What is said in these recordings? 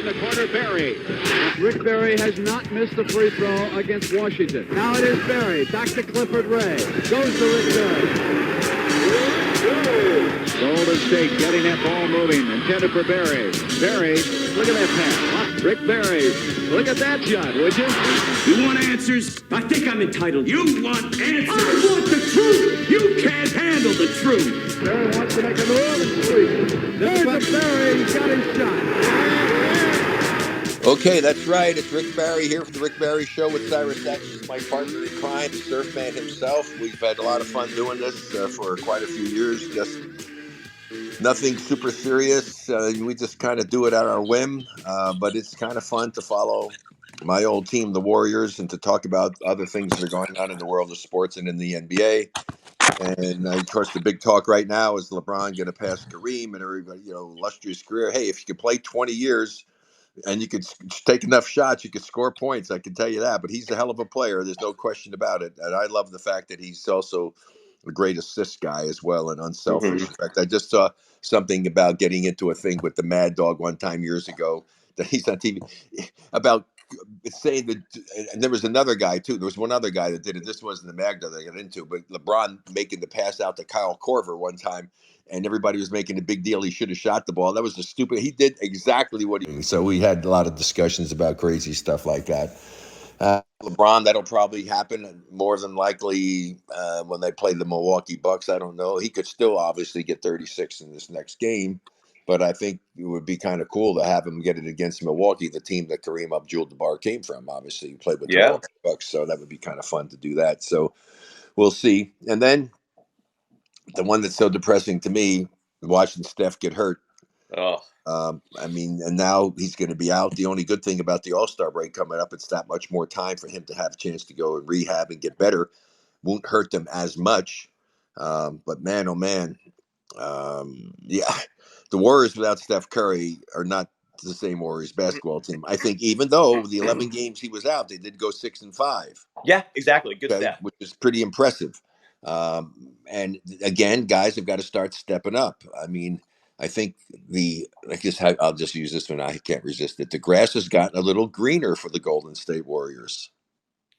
the corner, Berry. Rick Berry has not missed a free throw against Washington. Now it is Berry. Back to Clifford Ray. Goes to Rick Berry. Golden State getting that ball moving. Intended for Berry. Berry, look at that pass. Rick Berry, look at that shot, would you? You want answers? I think I'm entitled. You want answers? I want the truth. You can't handle the truth. Berry wants to make a move and three. There's a Berry. He's got his shot. Okay, that's right. It's Rick Barry here for the Rick Barry Show with Cyrus Saatsaz, my partner in crime, the Surfman himself. We've had a lot of fun doing this for quite a few years. Just nothing super serious. We just kind of do it at our whim, but it's kind of fun to follow my old team, the Warriors, and to talk about other things that are going on in the world of sports and in the NBA. And of course, the big talk right now is LeBron going to pass Kareem and everybody, illustrious career. Hey, if you could play 20 years and you could take enough shots, you could score points. I can tell you that. But he's a hell of a player. There's no question about it. And I love the fact that he's also a great assist guy as well and unselfish. In fact, I just saw something about getting into a thing with the Mad Dog one time years ago that he's on TV about saying that. And there was another guy, too. There was one other guy that did it. This wasn't the Mad Dog that I got into, but LeBron making the pass out to Kyle Korver one time. And everybody was making a big deal. He should have shot the ball. That was just stupid. He did exactly what he. So we had a lot of discussions about crazy stuff like that. LeBron, that'll probably happen more than likely when they play the Milwaukee Bucks. I don't know. He could still obviously get 36 in this next game, but I think it would be kind of cool to have him get it against Milwaukee, the team that Kareem Abdul-Jabbar came from. Obviously, he played with the Milwaukee Bucks, so that would be kind of fun to do that. So we'll see. And then the one that's so depressing to me, watching Steph get hurt. And now he's going to be out. The only good thing about the All-Star break coming up, it's that much more time for him to have a chance to go and rehab and get better. Won't hurt them as much. But man, oh man. The Warriors without Steph Curry are not the same Warriors basketball team. I think even though the 11 games he was out, they did go 6-5. Yeah, exactly. Good stat. Which is pretty impressive. And again, guys have got to start stepping up. I mean, I think I'll just use this one. I can't resist it. The grass has gotten a little greener for the Golden State Warriors.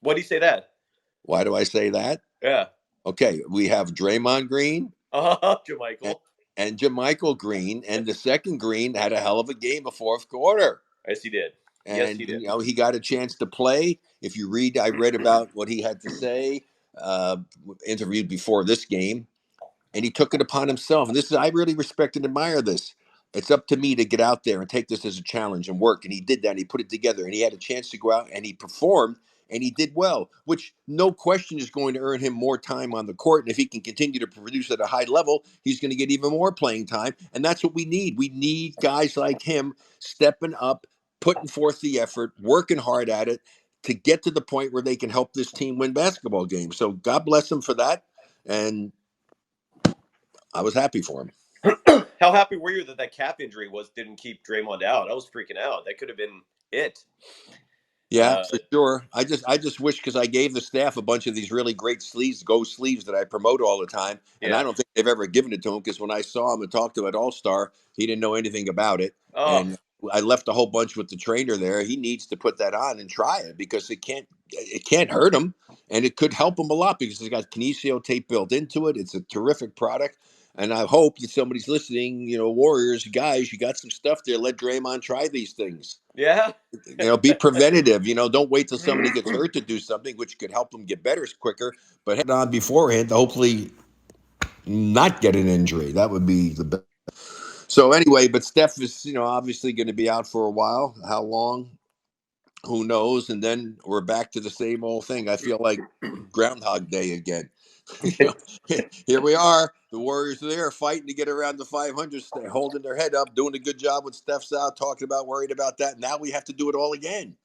Why do you say that? Why do I say that? Yeah. Okay, we have Draymond Green. JaMychal. And JaMychal Green. And the second Green had a hell of a game the fourth quarter. Yes, he did. And, he got a chance to play. If you read, I read about what he had to say, interviewed before this game. And he took it upon himself. And I really respect and admire this. It's up to me to get out there and take this as a challenge and work. And he did that. And he put it together. And he had a chance to go out and he performed. And he did well, which no question is going to earn him more time on the court. And if he can continue to produce at a high level, he's going to get even more playing time. And that's what we need. We need guys like him stepping up, putting forth the effort, working hard at it to get to the point where they can help this team win basketball games. So God bless him for that. And I was happy for him. How happy were you that calf injury didn't keep Draymond out? I was freaking out. That could have been it. Yeah, for sure. I just wish, because I gave the staff a bunch of these really great sleeves that I promote all the time. And I don't think they've ever given it to him, because when I saw him and talked to him at All-Star, he didn't know anything about it. And I left a whole bunch with the trainer there. He needs to put that on and try it, because it can't hurt him, and it could help him a lot because it's got kinesio tape built into it. It's a terrific product. And I hope that somebody's listening, Warriors, guys, you got some stuff there. Let Draymond try these things. Yeah. Be preventative. Don't wait till somebody gets hurt to do something, which could help them get better quicker. But head on beforehand to hopefully not get an injury. That would be the best. So anyway, but Steph is, obviously going to be out for a while. How long? Who knows? And then we're back to the same old thing. I feel like Groundhog Day again. Here we are. The Warriors are there fighting to get around the 500, holding their head up, doing a good job with Steph's out, worried about that. Now we have to do it all again.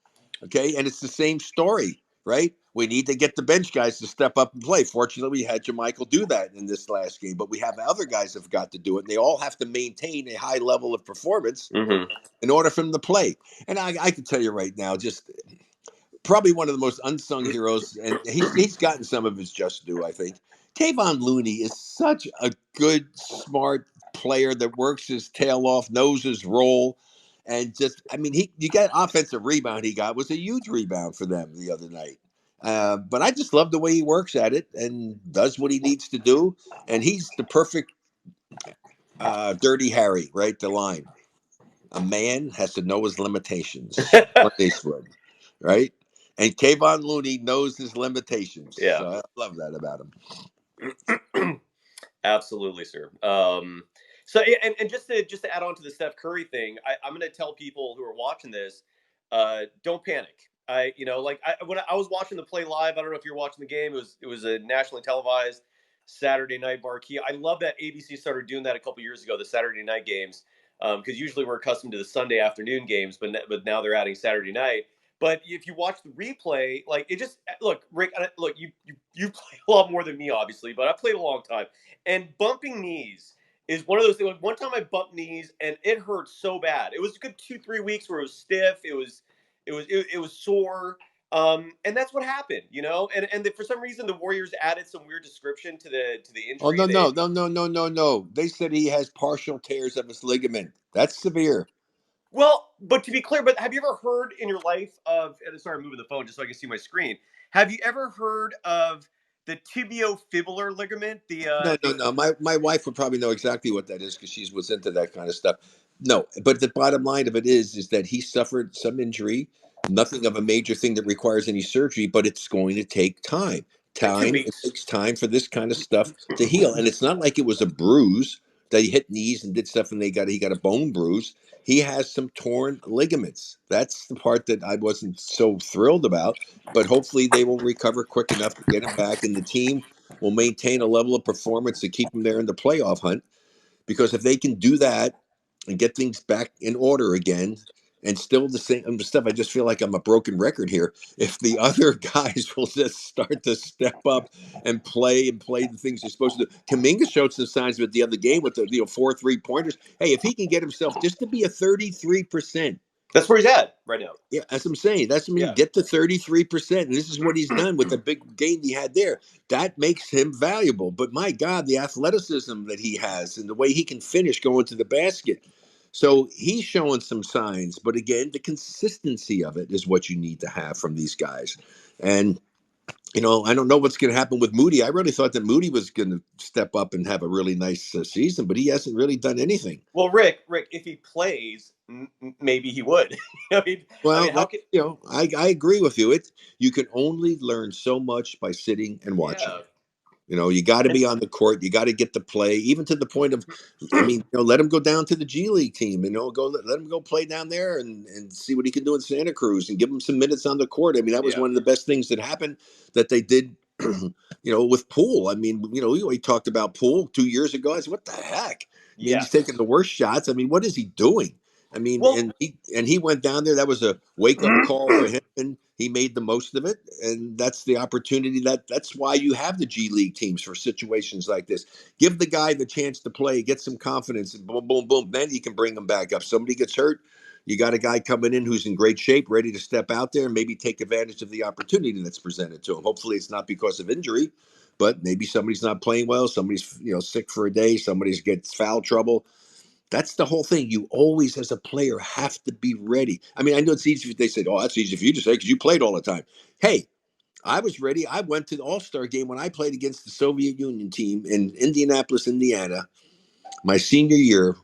Okay. And it's the same story, right? We need to get the bench guys to step up and play. Fortunately, we had JaMychal do that in this last game, but we have other guys that have got to do it. And they all have to maintain a high level of performance in order for them to play. And I can tell you right now, just probably one of the most unsung heroes, and he's gotten some of his just due, I think. Kayvon Looney is such a good, smart player that works his tail off, knows his role, And just, I mean, you got offensive rebound he got was a huge rebound for them the other night. But I just love the way he works at it and does what he needs to do. And he's the perfect Dirty Harry, right? The line. A man has to know his limitations. Clint Eastwood, right? And Kayvon Looney knows his limitations. Yeah. So I love that about him. Absolutely, sir. So and just to add on to the Steph Curry thing, I'm going to tell people who are watching this, don't panic. When I was watching the play live, I don't know if you're watching the game. It was a nationally televised Saturday night marquee. I love that ABC started doing that a couple years ago, the Saturday night games, because usually we're accustomed to the Sunday afternoon games, but now they're adding Saturday night. But if you watch the replay, like it just look, Rick, look, you play a lot more than me, obviously, but I played a long time. And bumping knees is one of those things. Like, one time I bumped knees and it hurt so bad. It was a good 2-3 weeks where it was stiff. It was sore. And that's what happened, you know. And for some reason the Warriors added some weird description to the Oh, injury. no, no, no, no, no, no, no. They said he has partial tears of his ligament. That's severe. Well, but to be clear, but have you ever heard in your life of? And sorry, I'm moving the phone just so I can see my screen. Have you ever heard of the tibiofibular ligament? No, no, no. My wife would probably know exactly what that is because she was into that kind of stuff. No, but the bottom line of it is that he suffered some injury, nothing of a major thing that requires any surgery, but it's going to take time. Like two It weeks. takes time for this kind of stuff to heal, and it's not like it was a bruise that he hit knees and did stuff, and he got a bone bruise. He has some torn ligaments. That's the part that I wasn't so thrilled about, but hopefully they will recover quick enough to get him back, and the team will maintain a level of performance to keep them there in the playoff hunt. Because if they can do that and get things back in order again, and still the same stuff, I just feel like I'm a broken record here. If the other guys will just start to step up and play the things they're supposed to do. Kaminga showed some signs with the other game with the 4 3-pointers. Hey, if he can get himself just to be a 33%. That's where he's at right now. Yeah, that's what I'm saying. That's what I mean. Yeah. Get to 33%. And this is what he's done with the big game he had there. That makes him valuable. But my God, the athleticism that he has and the way he can finish going to the basket. So he's showing some signs. But again, the consistency of it is what you need to have from these guys. And, I don't know what's going to happen with Moody. I really thought that Moody was going to step up and have a really nice season, but he hasn't really done anything. Well, Rick, if he plays, maybe he would. I Well, mean, how can? I agree with you. You can only learn so much by sitting and watching. Yeah. You got to be on the court. You got to get to play, even to the point of, I mean, let him go down to the G League team. Let him go play down there and see what he can do in Santa Cruz and give him some minutes on the court. I mean, that was Yeah. one of the best things that happened that they did. With Poole. I mean, we talked about Poole 2 years ago. I said, what the heck? I mean, he's Yes. taking the worst shots. I mean, what is he doing? I mean, Well, and he went down there. That was a wake up call for him, and he made the most of it. And that's the opportunity. That's why you have the G League teams for situations like this. Give the guy the chance to play, get some confidence, and boom, boom, boom. Then you can bring him back up. Somebody gets hurt, you got a guy coming in who's in great shape, ready to step out there and maybe take advantage of the opportunity that's presented to him. Hopefully, it's not because of injury, but maybe somebody's not playing well. Somebody's sick for a day. Somebody's gets foul trouble. That's the whole thing. You always, as a player, have to be ready. I mean, I know it's easy. They said, "Oh, that's easy for you to say because you played all the time." Hey, I was ready. I went to the All-Star game when I played against the Soviet Union team in Indianapolis, Indiana, my senior year,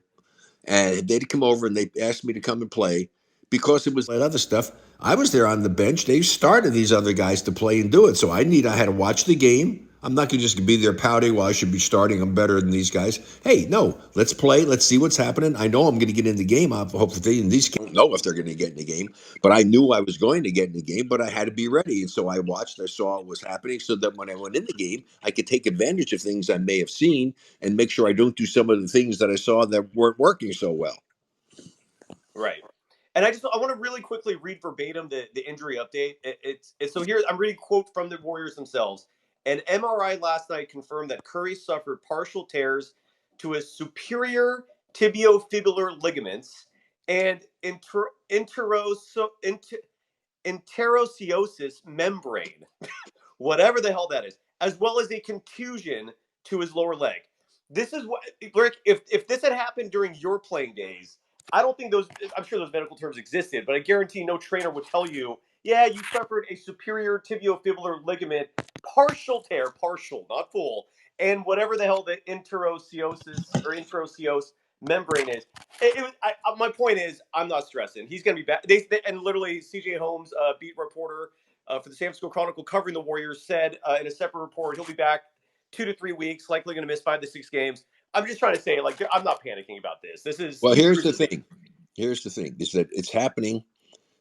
and they'd come over and they asked me to come and play because it was that other stuff. I was there on the bench. They started these other guys to play and do it. So I had to watch the game. I'm not going to just be there pouting, well, I should be starting. I'm better than these guys. Hey, no, let's play. Let's see what's happening. I know I'm going to get in the game. I hope that these don't know if they're going to get in the game, but I knew I was going to get in the game, but I had to be ready. And so I watched, I saw what was happening so that when I went in the game, I could take advantage of things I may have seen and make sure I don't do some of the things that I saw that weren't working so well. right. And I want to really quickly read verbatim the injury update. So here I'm reading quote from the Warriors themselves. An MRI last night confirmed that Curry suffered partial tears to his superior tibiofibular ligaments and interoosseous membrane, whatever the hell that is, as well as a contusion to his lower leg. This is what, Rick, if this had happened during your playing days, I don't think those. I'm sure those medical terms existed, but I guarantee no trainer would tell you, yeah, you suffered a superior tibiofibular ligament partial tear, partial, not full, and whatever the hell the interosseosis or interosseous membrane is. My point is, I'm not stressing. He's going to be back. And literally, CJ Holmes, beat reporter for the San Francisco Chronicle covering the Warriors, said in a separate report he'll be back 2 to 3 weeks, likely going to miss 5 to 6 games. I'm just trying to say, like, I'm not panicking about this. This is Well, here's the thing. Is that it's happening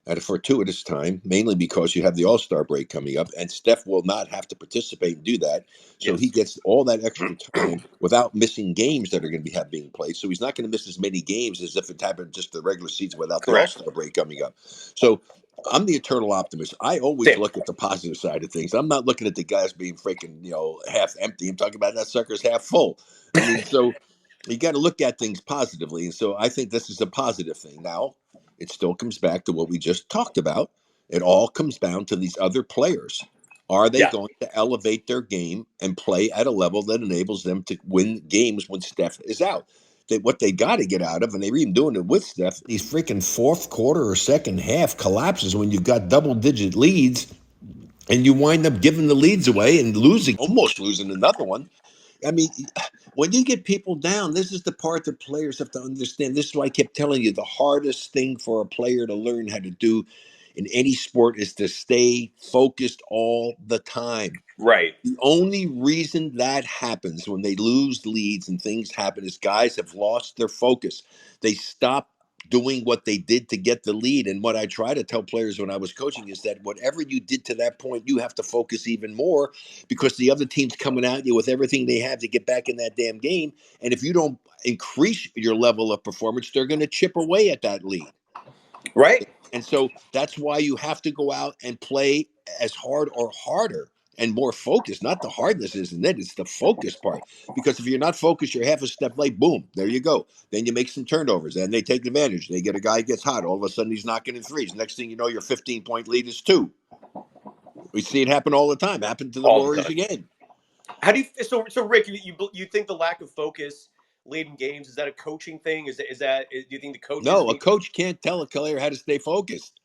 at a fortuitous time, mainly because you have the All-Star break coming up, and Steph will not have to participate and do that. So he gets all that extra time without missing games that are going to be being played. So he's not going to miss as many games as if it happened just the regular season without the All-Star break coming up. So I'm the eternal optimist. I always look at the positive side of things. I'm not looking at the guys being freaking, half empty. I'm talking about that sucker's half full. I mean, so you got to look at things positively. And so I think this is a positive thing. Now, it still comes back to what we just talked about. It all comes down to these other players. Are they going to elevate their game and play at a level that enables them to win games when Steph is out? What they got to get out of, and they're even doing it with Steph, these freaking fourth quarter or second half collapses when you've got double-digit leads and you wind up giving the leads away and almost losing another one. I mean, when you get people down, this is the part that players have to understand. This is why I kept telling you the hardest thing for a player to learn how to do in any sport is to stay focused all the time. Right. The only reason that happens when they lose leads and things happen is guys have lost their focus. They stop doing what they did to get the lead. And what I try to tell players when I was coaching is that whatever you did to that point, you have to focus even more because the other team's coming at you with everything they have to get back in that damn game. And if you don't increase your level of performance, they're going to chip away at that lead. Right. And so that's why you have to go out and play as hard or harder and more focused. Not the hardness isn't it? It's the focus part. Because if you're not focused, you're half a step late. Boom, there you go. Then you make some turnovers and they take advantage. They get a guy gets hot. All of a sudden he's knocking in threes. Next thing you know, your 15-point lead is 2. We see it happen all the time. Happened to the Warriors again. How do you so Rick? You think the lack of focus late in games is that a coaching thing? Do you think the coaches? No, a coach can't tell a player how to stay focused.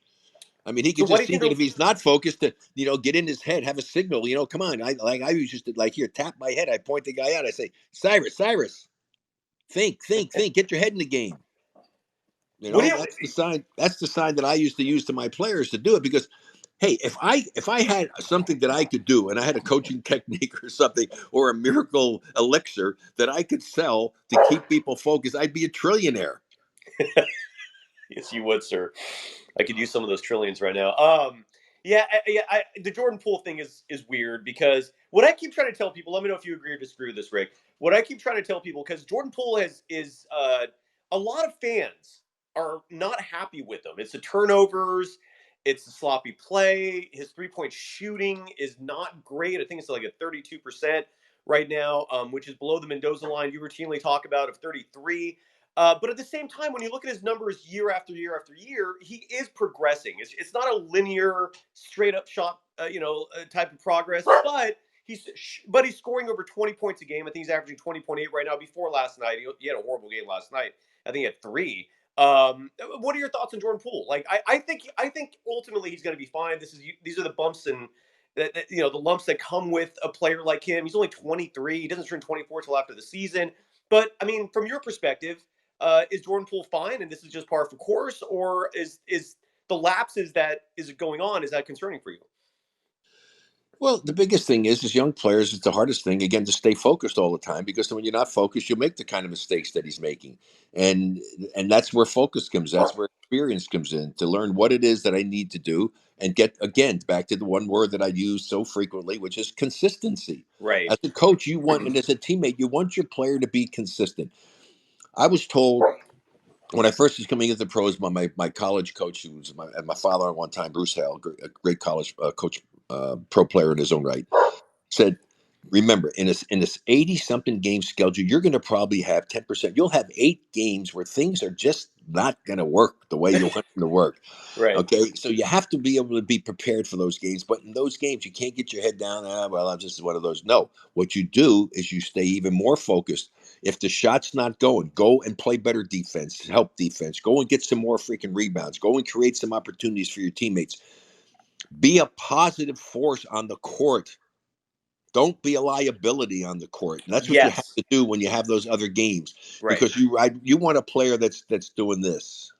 I mean, he could just see that if he's not focused, to get in his head, have a signal. Come on. I used to here tap my head. I point the guy out. I say, Cyrus, think, get your head in the game. That's the sign. That's the sign that I used to use to my players to do it because, hey, if I had something that I could do and I had a coaching technique or something or a miracle elixir that I could sell to keep people focused, I'd be a trillionaire. Yes, you would, sir. I could use some of those trillions right now. The Jordan Poole thing is weird because what I keep trying to tell people. Let me know if you agree or disagree with this, Rick. What I keep trying to tell people because Jordan Poole is a lot of fans are not happy with him. It's the turnovers. It's the sloppy play. His 3-point shooting is not great. I think it's like a 32% right now, which is below the Mendoza line you routinely talk about of 33. But at the same time, when you look at his numbers year after year after year, he is progressing. It's not a linear, straight up shot, type of progress. But he's scoring over 20 points a game. I think he's averaging 20.8 right now. Before last night, he had a horrible game last night. I think he had 3. What are your thoughts on Jordan Poole? Like, I think ultimately he's going to be fine. These are the bumps and the lumps that come with a player like him. He's only 23. He doesn't turn 24 till after the season. But I mean, from your perspective, is Jordan Poole fine and this is just par for course, or is the lapses that is going on, is that concerning for you? Well, the biggest thing is young players, it's the hardest thing, again, to stay focused all the time because when you're not focused, you'll make the kind of mistakes that he's making. And that's where focus comes. That's where experience comes in to learn what it is that I need to do and get, again, back to the one word that I use so frequently, which is consistency. Right. As a coach, you want, and as a teammate, you want your player to be consistent. I was told when I first was coming into the pros by my college coach, who was my father at one time, Bruce Hale, a great college coach, pro player in his own right, said, remember, in this 80-something game schedule, you're going to probably have 10%. You'll have 8 games where things are just not going to work the way you want them to work. Right. Okay, so you have to be able to be prepared for those games. But in those games, you can't get your head down. Well, I'm just one of those. No, what you do is you stay even more focused. If the shot's not going, go and play better defense, help defense. Go and get some more freaking rebounds. Go and create some opportunities for your teammates. Be a positive force on the court. Don't be a liability on the court. And that's what you have Yes. to do when you have those other games, Right. because you want a player that's doing this,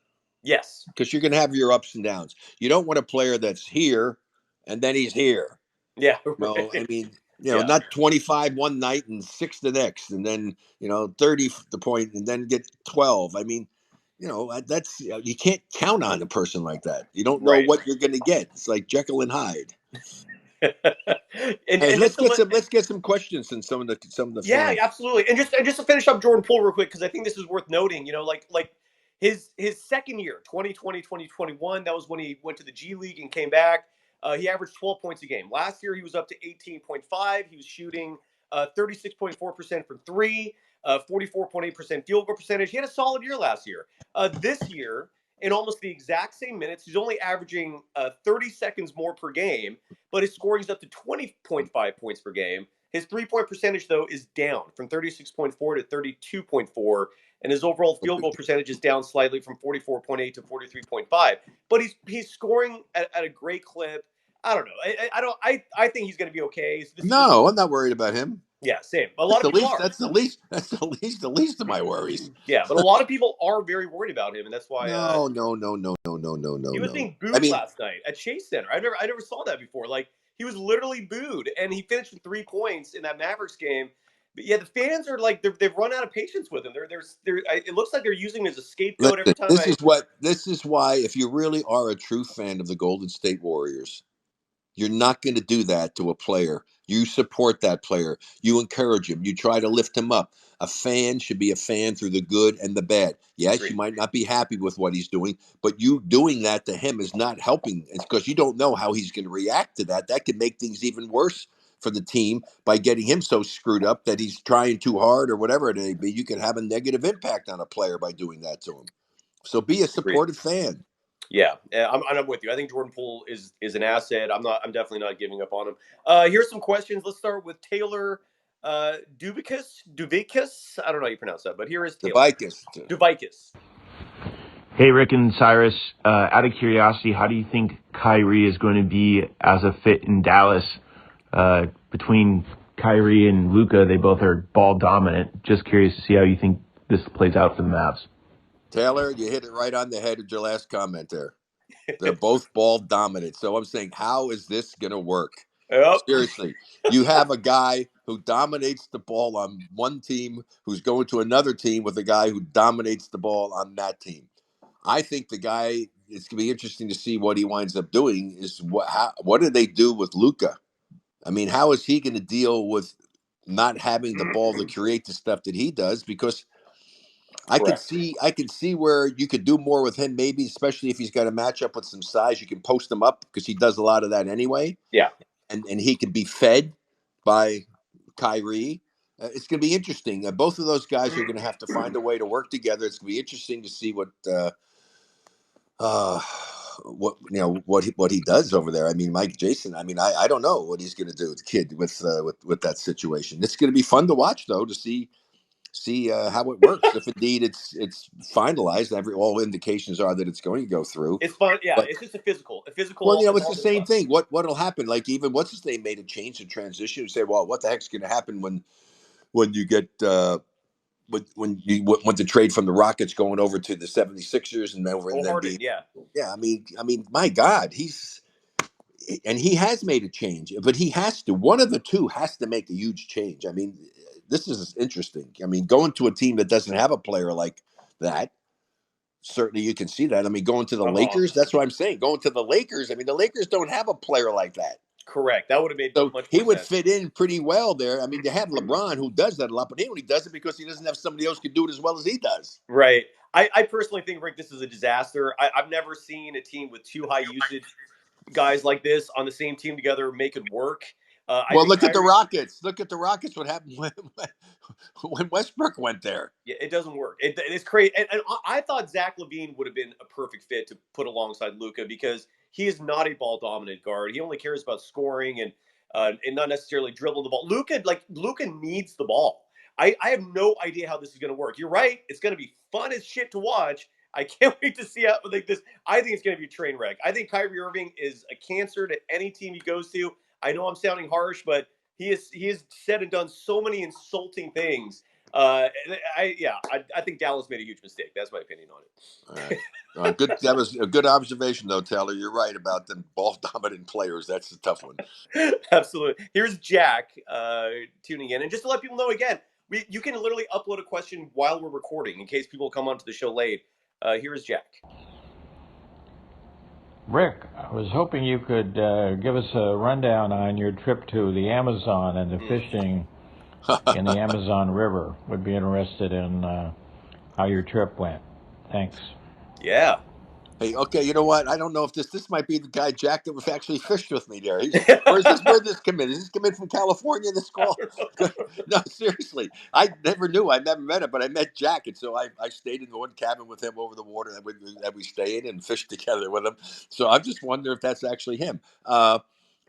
Yes. because you're going to have your ups and downs. You don't want a player that's here and then he's here. Yeah. No, Right. I mean, Yeah. not 25 one night and 6 the next, and then 30 the point, and then get 12. I mean, that's you can't count on a person like that. You don't know Right. what you're going to get. It's like Jekyll and Hyde. and Hey, just to let's get some questions from some of the yeah, fans. absolutely. And just to finish up Jordan Poole real quick, because I think this is worth noting. Like his second year, 2020, 2021, that was when he went to the G League and came back. He averaged 12 points a game. Last year, he was up to 18.5. He was shooting 36.4% from three, 44.8% field goal percentage. He had a solid year last year. This year, in almost the exact same minutes, he's only averaging 30 seconds more per game, but his scoring is up to 20.5 points per game. His three-point percentage, though, is down from 36.4 to 32.4, and his overall field goal percentage is down slightly from 44.8 to 43.5. But he's scoring at a great clip. I don't know. I think he's going to be okay. So No, I'm not worried about him. yeah, same. A That's lot the of people least. are. That's the least. That's the least of my worries. Yeah, but a lot of people are very worried about him, and that's why No. he was being I booed mean, last night at Chase Center. I never saw that before. Like, he was literally booed, and he finished with 3 points in that Mavericks game. But yeah, the fans are like they've run out of patience with him. It looks like they're using him as a scapegoat every listen. time. This is why, if you really are a true fan of the Golden State Warriors, you're not going to do that to a player. You support that player. You encourage him. You try to lift him up. A fan should be a fan through the good and the bad. Yes, you Agreed. might not be happy with what he's doing, but you doing that to him is not helping. It's because you don't know how he's going to react to that. That could make things even worse for the team by getting him so screwed up that he's trying too hard or whatever it may be. You can have a negative impact on a player by doing that to him. So be a Agreed. supportive fan. Yeah, I'm with you. I think Jordan Poole is an asset. I'm definitely not giving up on him. Here's some questions. Let's start with Taylor Duvicus. I don't know how you pronounce that, but here is The Taylor Vikings. Duvicus. Hey, Rick and Cyrus. Out of curiosity, how do you think Kyrie is going to be as a fit in Dallas? Between Kyrie and Luka, they both are ball dominant. Just curious to see how you think this plays out for the Mavs. Taylor, you hit it right on the head with your last comment there. They're both ball dominant. So I'm saying, how is this going to work? Yep. Seriously, you have a guy who dominates the ball on one team who's going to another team with a guy who dominates the ball on that team. I think the guy, it's going to be interesting to see what he winds up doing. Is what do they do with Luka? I mean, how is he going to deal with not having the ball to create the stuff that he does? Because I could Correct. see where you could do more with him, maybe, especially if he's got a matchup with some size. You can post him up because he does a lot of that anyway. Yeah. And he can be fed by Kyrie. It's going to be interesting. Both of those guys are going to have to find a way to work together. It's going to be interesting to see what he does over there. I mean, Mike Jason. I mean, I don't know what he's going to do with the kid with that situation. It's going to be fun to watch though, to see how it works. If indeed it's finalized, all indications are that it's going to go through. It's fun. Yeah, But it's just a physical. well, Is it's all the this same stuff. thing. What'll happen? Like, even what's his name made a change in transition and say, well, what the heck's going to happen when you get when the trade from the Rockets going over to the 76ers and over, and then Harden. be Yeah. yeah. I mean, my God, he has made a change, but he has to. One of the two has to make a huge change. I mean, this is interesting. I mean, going to a team that doesn't have a player like that, certainly you can see that. I mean, going to the Uh-huh. Lakers, that's what I'm saying. Going to the Lakers, I mean, the Lakers don't have a player like that. Correct. That would have made So much he more would sense. fit in pretty well there. I mean, they have LeBron who does that a lot, but he only does it because he doesn't have somebody else who can do it as well as he does. Right. I personally think, Rick, this is a disaster. I've never seen a team with 2 high usage guys like this on the same team together make it work. I Well, think look at the Kyrie. Rockets. Look at the Rockets. What happened when Westbrook went there? Yeah, it doesn't work. It's crazy. And I thought Zach LaVine would have been a perfect fit to put alongside Luka because he is not a ball dominant guard. He only cares about scoring and not necessarily dribbling the ball. Luka needs the ball. I have no idea how this is going to work. You're right. It's going to be fun as shit to watch. I can't wait to see how like this. I think it's going to be a train wreck. I think Kyrie Irving is a cancer to any team he goes to. I know I'm sounding harsh, but he has said and done so many insulting things. I think Dallas made a huge mistake. That's my opinion on it. Good. That was a good observation, though, Taylor. You're right about the ball dominant players. That's a tough one. Absolutely. Here's Jack tuning in, and just to let people know again, you can literally upload a question while we're recording in case people come onto the show late. Here's Jack. Rick, I was hoping you could give us a rundown on your trip to the Amazon and the fishing in the Amazon River. Would be interested in how your trip went. Thanks. Yeah. Hey, okay, you know what? I don't know if this might be the guy Jack that was actually fished with me there. Where this come in? Is this come in from California? This call? No, seriously, I never knew. I never met him, but I met Jack, and so I stayed in one cabin with him over the water that we stay in and fished together with him. So I'm just wondering if that's actually him.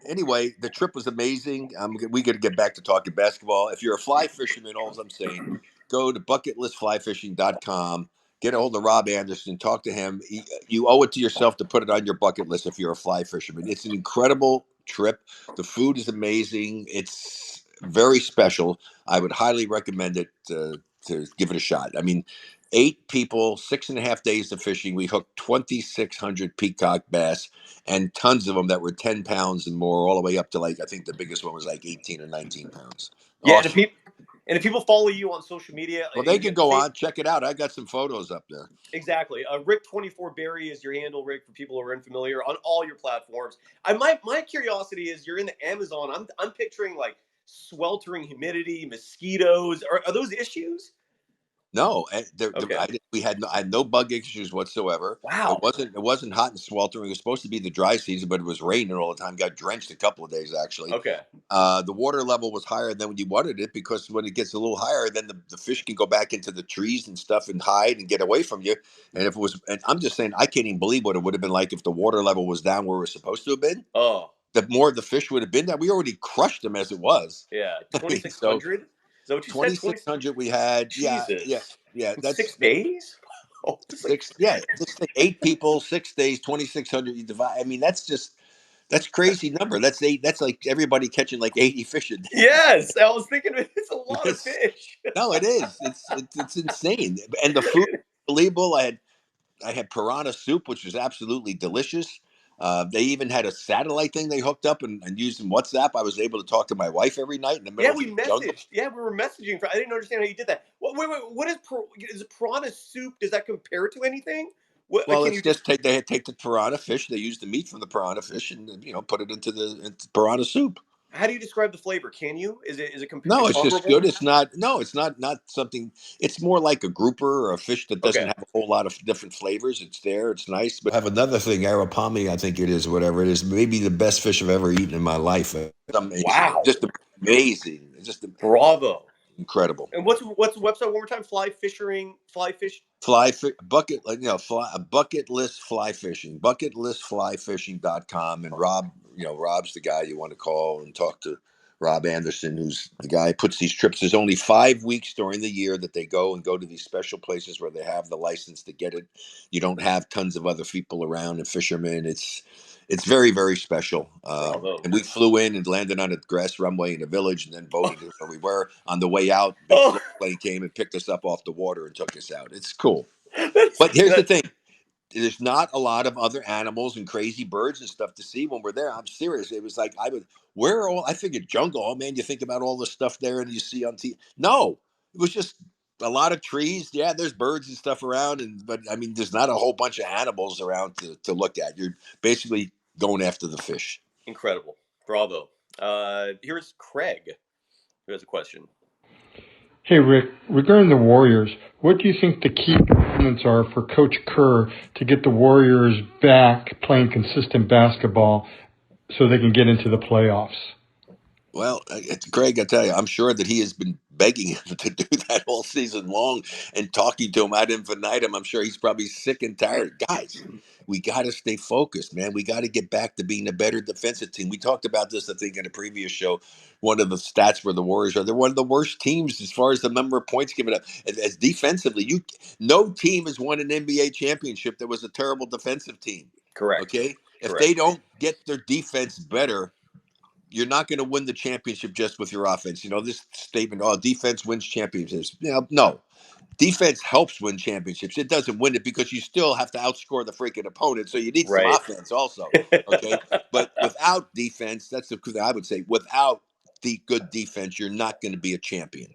Anyway, the trip was amazing. We got to get back to talking basketball. If you're a fly fisherman, all I'm saying, go to bucketlistflyfishing.com. Get a hold of Rob Anderson, talk to him. You owe it to yourself to put it on your bucket list if you're a fly fisherman. It's an incredible trip. The food is amazing. It's very special. I would highly recommend it to give it a shot. I mean, 8 people, 6.5 days of fishing. We hooked 2,600 peacock bass and tons of them that were 10 pounds and more, all the way up to I think the biggest one was like 18 or 19 pounds. Yeah, Awesome. and if people follow you on social media, Well, they can go on, check it out. I got some photos up there. Exactly. Rick24Berry is your handle, Rick, for people who are unfamiliar on all your platforms. My curiosity is you're in the Amazon. I'm picturing like sweltering humidity, mosquitoes. Are those issues? No, Okay. I had no bug issues whatsoever. Wow. It wasn't hot and sweltering. It was supposed to be the dry season, but it was raining all the time. Got drenched a couple of days actually. Okay. The water level was higher than when you wanted it because when it gets a little higher, then the fish can go back into the trees and stuff and hide and get away from you. And if it was, and I'm just saying, I can't even believe what it would have been like if the water level was down where it was supposed to have been. Oh. The more the fish would have been there. We already crushed them as it was. Yeah. 2,600. Is that what you said? 2,600 we had. Jesus. Yeah. That's 6 days. Oh, six. Yeah, just think 8 people, 6 days, 2,600. You divide. I mean, that's crazy number. That's like everybody catching like 80 fish a day. Yes, I was thinking it's a lot of fish. No, it is. It's insane. And the food, unbelievable. I had piranha soup, which was absolutely delicious. They even had a satellite thing they hooked up and using WhatsApp. I was able to talk to my wife every night in the middle Yeah, we of the jungle. messaged. Yeah, we were messaging. I didn't understand how you did that. Wait. What is piranha soup? Does that compare to anything? Well, it's just take the piranha fish. They use the meat from the piranha fish and put it into piranha soup. How do you describe the flavor? Can you? Is it No, it's just good. comparable? It's not. No, it's not something. It's more like a grouper or a fish that doesn't Okay. have a whole lot of different flavors. It's there. It's nice. But I have another thing, arapami. I think it is whatever it is. Maybe the best fish I've ever eaten in my life. Amazing. Wow. Just amazing. Just Bravo. incredible. And what's the website one more time? Fly fish. Bucket, bucket list fly fishing, bucketlistflyfishing.com. And Rob, Rob's the guy you want to call and talk to. Rob Anderson, who's the guy who puts these trips. There's only 5 weeks during the year that they go to these special places where they have the license to get it. You don't have tons of other people around and fishermen. It's very, very special. And we flew in and landed on a grass runway in a village and then boated where we were. On the way out, big plane came and picked us up off the water and took us out. It's cool. But here's the thing. There's not a lot of other animals and crazy birds and stuff to see when we're there. I'm serious. It was like I figured jungle. Oh man, you think about all the stuff there and you see on TV. No, it was just a lot of trees. Yeah, there's birds and stuff around, but I mean, there's not a whole bunch of animals around to look at. You're basically going after the fish. Incredible. Bravo. Here's Craig, who has a question. Hey, Rick, regarding the Warriors, what do you think the key components are for Coach Kerr to get the Warriors back playing consistent basketball so they can get into the playoffs? Well, Greg, I tell you, I'm sure that he has been begging him to do that all season long and talking to him ad infinitum. I'm sure he's probably sick and tired. Guys, we got to stay focused, man. We got to get back to being a better defensive team. We talked about this, I think, in a previous show. One of the stats where the Warriors are, they're one of the worst teams as far as the number of points given up. As defensively, no team has won an NBA championship that was a terrible defensive team. Correct. Okay? If Correct. they don't get their defense better, you're not going to win the championship just with your offense. This statement, oh, defense wins championships. No. Defense helps win championships. It doesn't win it because you still have to outscore the freaking opponent. So you need some Right. offense also. Okay. But without defense, that's the I would say without the good defense, you're not going to be a champion.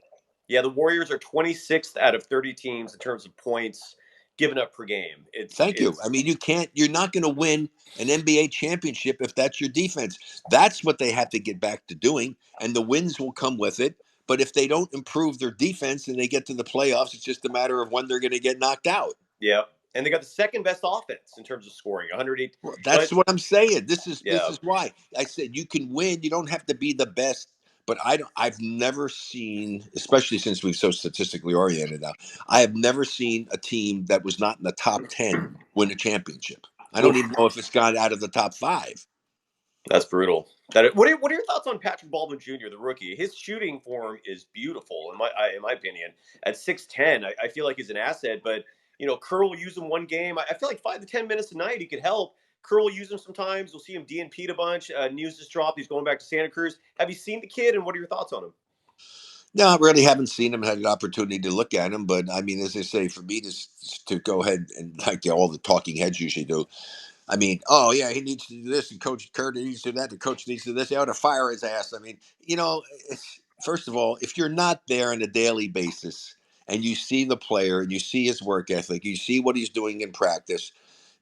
Yeah, the Warriors are 26th out of 30 teams in terms of points given up per game. Thank you. I mean, you're not going to win an NBA championship if that's your defense. That's what they have to get back to doing, and the wins will come with it. But if they don't improve their defense and they get to the playoffs, it's just a matter of when they're going to get knocked out. Yeah. And they got the second best offense in terms of scoring, 108. Well, that's what I'm saying. This is why I said you can win. You don't have to be the best. But I've never seen, especially since we've so statistically oriented now, I have never seen a team that was not in the top 10 win a championship. I don't even know if it's gone out of the top 5. That's brutal. What are your thoughts on Patrick Baldwin Jr., the rookie? His shooting form is beautiful, in my opinion. At 6'10", I feel like he's an asset. But Kerr will use him one game. I feel like 5 to 10 minutes a night he could help. Kerr will use him sometimes. We'll see him DNP'd a bunch. News just dropped. He's going back to Santa Cruz. Have you seen the kid, and what are your thoughts on him? No, I really haven't seen him, had an opportunity to look at him. But, I mean, as I say, for me to go ahead and like all the talking heads usually do, I mean, oh, yeah, he needs to do this, and Coach Kerr needs to do that, the coach needs to do this. They ought to fire his ass. I mean, first of all, if you're not there on a daily basis and you see the player and you see his work ethic, you see what he's doing in practice,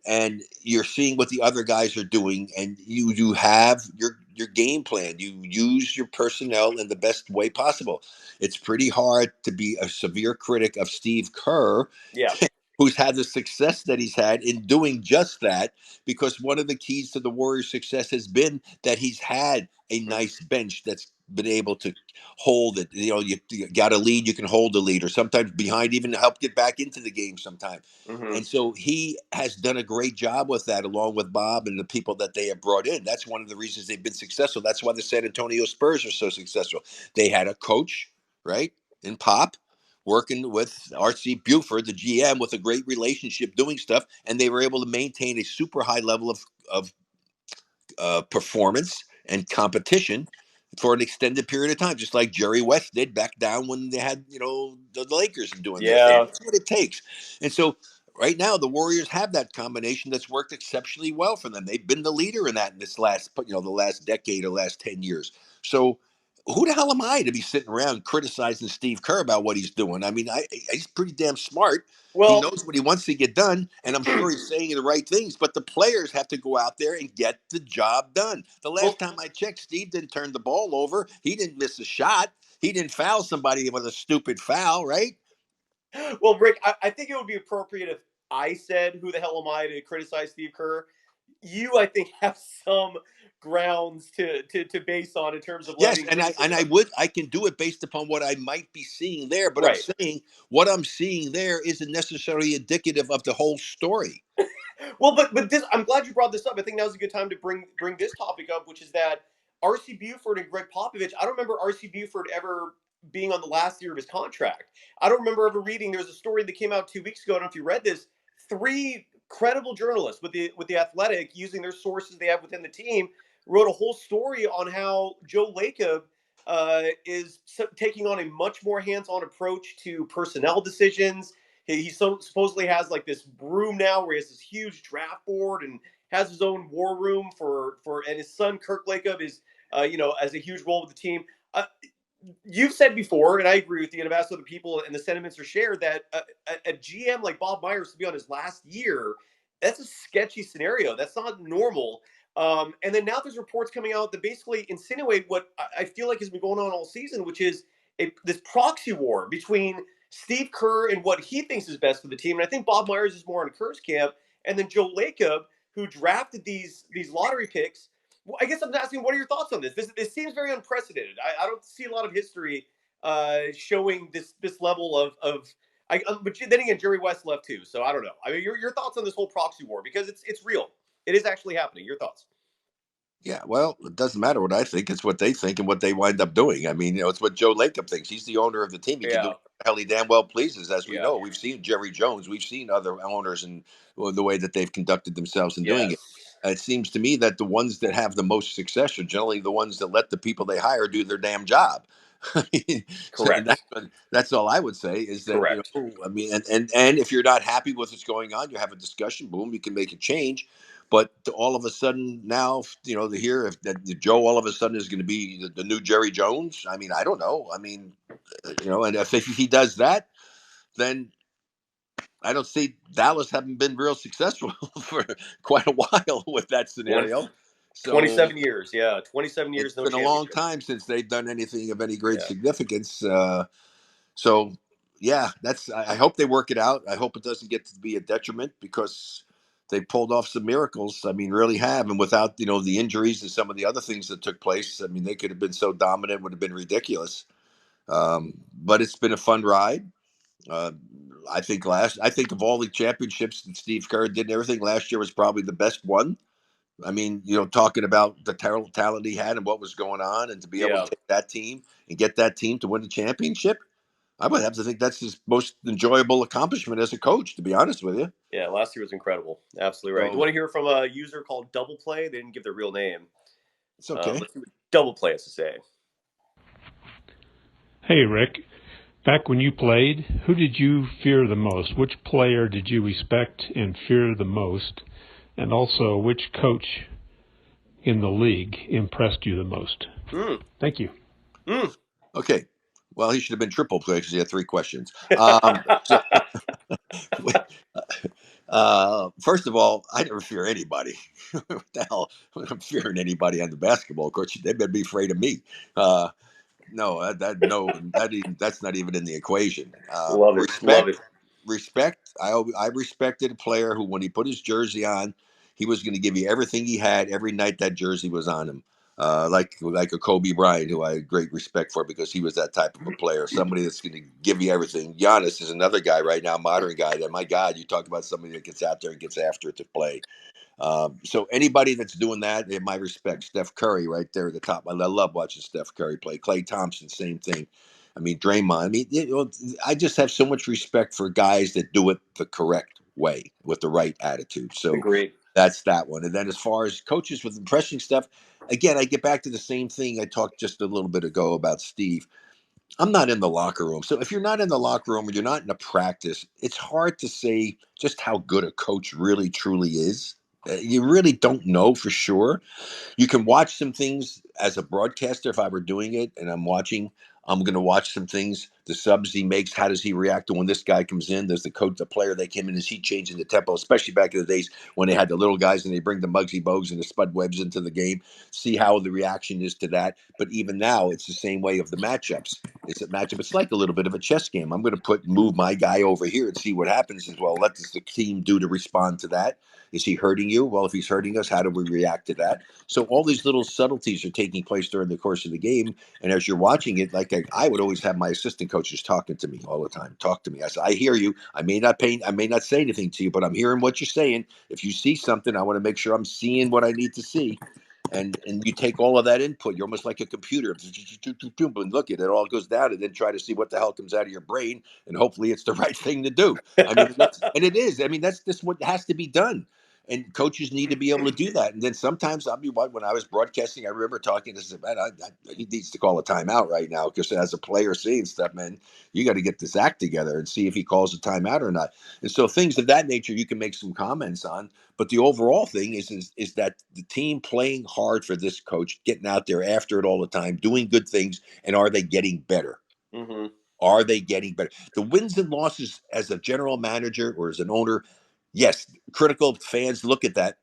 and you're seeing what the other guys are doing, and you have your game plan. You use your personnel in the best way possible. It's pretty hard to be a severe critic of Steve Kerr, Yeah. who's had the success that he's had in doing just that, because one of the keys to the Warriors' success has been that he's had a nice bench that's been able to hold it. You got a lead, you can hold the lead, or sometimes behind even help get back into the game sometime. Mm-hmm. And so he has done a great job with that, along with Bob and the people that they have brought in. That's one of the reasons they've been successful. That's why the San Antonio Spurs are so successful. They had a coach, right, in Pop, working with R.C. Buford, the GM, with a great relationship, doing stuff, and they were able to maintain a super high level of performance and competition for an extended period of time, just like Jerry West did back down when they had the Lakers doing their thing. That's what it takes. And so right now the Warriors have that combination that's worked exceptionally well for them. They've been the leader in that in this last the last decade or last 10 years. So who the hell am I to be sitting around criticizing Steve Kerr about what he's doing? I mean, he's pretty damn smart. Well, he knows what he wants to get done, and I'm sure he's saying the right things, but the players have to go out there and get the job done. The last time I checked, Steve didn't turn the ball over. He didn't miss a shot. He didn't foul somebody with a stupid foul, right? Well, Rick, I think it would be appropriate if I said, who the hell am I to criticize Steve Kerr? You, I think, have some grounds to base on in terms of yes, and I can do it based upon what I might be seeing there, but right. I'm saying what I'm seeing there isn't necessarily indicative of the whole story. Well, but this, I'm glad you brought this up. I think now's a good time to bring this topic up, which is that R.C. Buford and Greg Popovich. I don't remember R.C. Buford ever being on the last year of his contract. I don't remember ever reading. There was a story that came out 2 weeks ago. I don't know if you read this. 3 credible journalists with the Athletic, using their sources they have within the team, wrote a whole story on how Joe Lacob is taking on a much more hands-on approach to personnel decisions. He supposedly has like this room now where he has this huge draft board and has his own war room and his son Kirk Lacob is has a huge role with the team. You've said before, and I agree with you, and I've asked other people, and the sentiments are shared, that a GM like Bob Myers to be on his last year, that's a sketchy scenario. That's not normal. And then now there's reports coming out that basically insinuate what I feel like has been going on all season, which is this proxy war between Steve Kerr and what he thinks is best for the team. And I think Bob Myers is more on Kerr's camp. And then Joe Lacob, who drafted these lottery picks, I guess I'm asking, what are your thoughts on this? This seems very unprecedented. I don't see a lot of history showing this level of. But then again, Jerry West left too, so I don't know. I mean, your thoughts on this whole proxy war, because it's real. It is actually happening. Your thoughts? Yeah, well, it doesn't matter what I think. It's what they think and what they wind up doing. I mean, it's what Joe Lacob thinks. He's the owner of the team. He can do Yeah, what the hell he damn well pleases, as we yeah, know. We've seen Jerry Jones. We've seen other owners and the way that they've conducted themselves in doing it. yes, It seems to me that the ones that have the most success are generally the ones that let the people they hire do their damn job. I mean, so correct, that's all I would say is that, correct. I mean, and if you're not happy with what's going on, you have a discussion, boom, you can make a change. But all of a sudden now, to hear if that Joe all of a sudden is going to be the new Jerry Jones, I mean, I don't know. I mean, and if he does that, then I don't see Dallas having been real successful for quite a while with that 20, scenario. So 27 years, yeah, 27 years, it's no been a long championship. time since they've done anything of any great Yeah, significance. So yeah, that's. I hope they work it out. I hope it doesn't get to be a detriment because they pulled off some miracles. I mean, really have. And without the injuries and some of the other things that took place, I mean, they could have been so dominant, would have been ridiculous. But it's been a fun ride. Uh, I think of all the championships that Steve Kerr did and everything, last year was probably the best one. I mean, talking about the talent he had and what was going on, and to be able to yeah, take that team and get that team to win the championship, I would have to think that's his most enjoyable accomplishment as a coach, to be honest with you. yeah. Last year was incredible. Absolutely right. Do you So want to hear from a user called Double Play? They didn't give their real name. it's okay. Let's see what Double Play has to say. Hey, Rick. Back when you played, who did you fear the most? Which player did you respect and fear the most? And also, which coach in the league impressed you the most? Mm. Thank you. Mm. Okay. Well, he should have been triple play because he had three questions. So, first of all, I never fear anybody. What the hell? I'm fearing anybody on the basketball court. They better be afraid of me. Uh, no, that's not even in the equation. Love it. Love it. Respect. I respected a player who, when he put his jersey on, he was going to give you everything he had every night that jersey was on him. Like a Kobe Bryant, who I had great respect for because he was that type of a player. Somebody that's going to give you everything. Giannis is another guy right now, modern guy. That, my God, you talk about somebody that gets out there and gets after it to play. So anybody that's doing that, in my respect, Steph Curry right there at the top. I love watching Steph Curry play. Klay Thompson, same thing. I mean, Draymond. I mean, I just have so much respect for guys that do it the correct way with the right attitude. So Agreed. that's that one. And then as far as coaches with impressing stuff, again, I get back to the same thing I talked just a little bit ago about Steve. I'm not in the locker room. So if you're not in the locker room or you're not in a practice, it's hard to say just how good a coach really truly is. You really don't know for sure. You can watch some things as a broadcaster. If I were doing it and I'm going to watch some things. The subs he makes, how does he react to when this guy comes in? Does the coach, the player that came in, is he changing the tempo? Especially back in the days when they had the little guys and they bring the Muggsy Bogues and the Spud Webbs into the game. See how the reaction is to that. But even now, it's the same way of the matchups. It's a matchup. It's like a little bit of a chess game. I'm going to move my guy over here and see what happens as well. What does the team do to respond to that? Is he hurting you? Well, if he's hurting us, how do we react to that? So all these little subtleties are taking place during the course of the game. And as you're watching it, like I would always have my assistant coaches talking to me all the time. Talk to me. I said, I hear you. I may not say anything to you, but I'm hearing what you're saying. If you see something, I want to make sure I'm seeing what I need to see. And you take all of that input. You're almost like a computer. And look at it, all goes down, and then try to see what the hell comes out of your brain, and hopefully it's the right thing to do. I mean, and it is. I mean, that's just what has to be done. And coaches need to be able to do that. And then sometimes when I was broadcasting, I remember talking to him, man, he needs to call a timeout right now because as a player seeing stuff, man, you got to get this act together and see if he calls a timeout or not. And so things of that nature, you can make some comments on. But the overall thing is that the team playing hard for this coach, getting out there after it all the time, doing good things, and are they getting better? Mm-hmm. Are they getting better? The wins and losses as a general manager or as an owner, yes, critical fans look at that.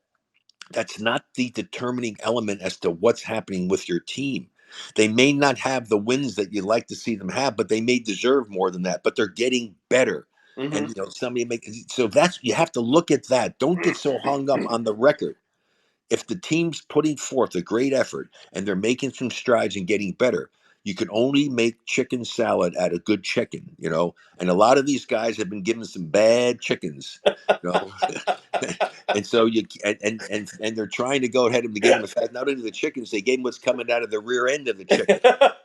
That's not the determining element as to what's happening with your team. They may not have the wins that you'd like to see them have, but they may deserve more than that. But they're getting better. Mm-hmm. And somebody make so that's you have to look at that. Don't get so hung up on the record. if the team's putting forth a great effort and they're making some strides and getting better, you can only make chicken salad out of good chicken, And a lot of these guys have been given some bad chickens, you know. And so and they're trying to go ahead and give them the fact. Not only the chickens, they gave them what's coming out of the rear end of the chicken.